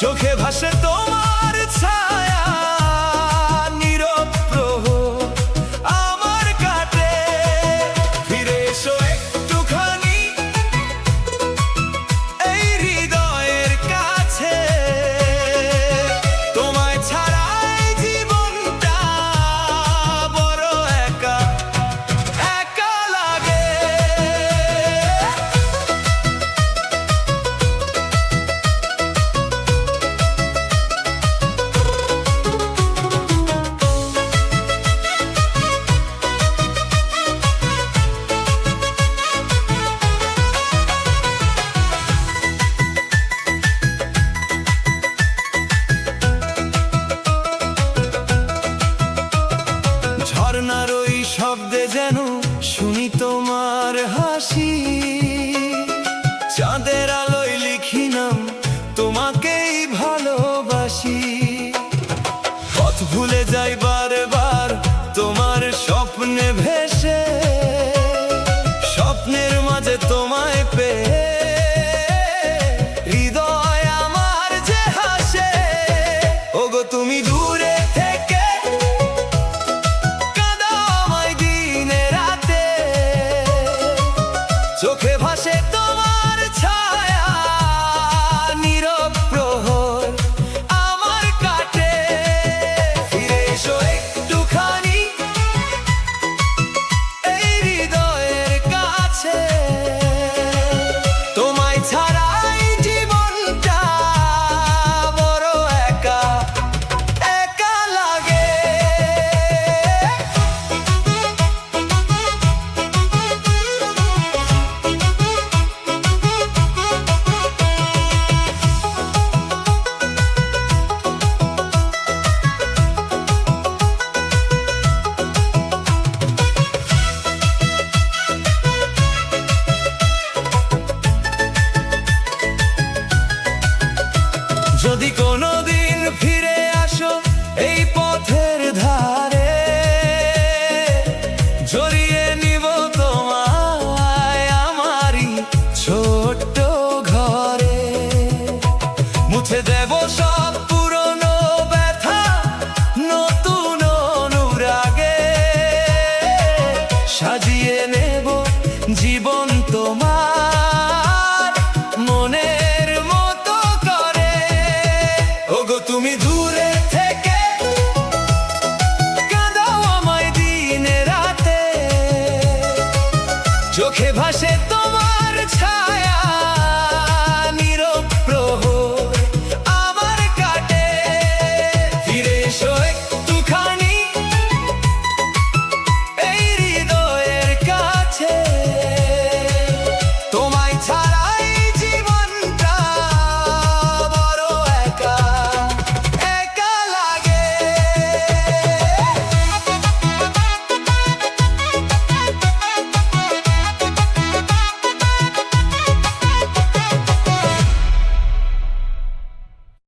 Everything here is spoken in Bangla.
চোখে ভাসে তোমার ছায়া, নীরব প্রহর আমার কাটে। ফিরে এসো একটুখানি এই হৃদয়ের কাছে, তোমায় ছাড়াই জীবনটা বড় একা একা লাগে। ঝর্ণার ওই শব্দে যেন শুনি তোমার হাসি, চাঁদের আলোয় লিখি নাম তোমাকেই ভালোবাসি। পথ ভুলে যাই বারবার তোমার স্বপ্নে ভেসে, স্বপ্নের মাঝে তোমায় পেয়ে হৃদয় আমার যে হাসে। ওগো তুমি দূরে থেকে চোখে ভাসে তোমার ছায়া, নীরব প্রহর আমার কাটে। ফিরে এসো একটুখানি এই হৃদয়ের কাছে, তোমায় ছাড়াই জীবনটা বড় একা একা লাগে। যদি কোনোদিন ফিরে আসো এই পথের ধারে, জড়িয়ে নিব তোমায় আমারই ছোট্ট ঘরে। মুছে দেব সব পুরনো ব্যথা নতুন অনুরাগে, সাজিয়ে নেব জীবন তোমার মনের মতো করে। ওগো তুমি দূরে থেকে কাঁদাও আমায় দিনে রাতে, চোখে ভাসে তোমার ছায়া,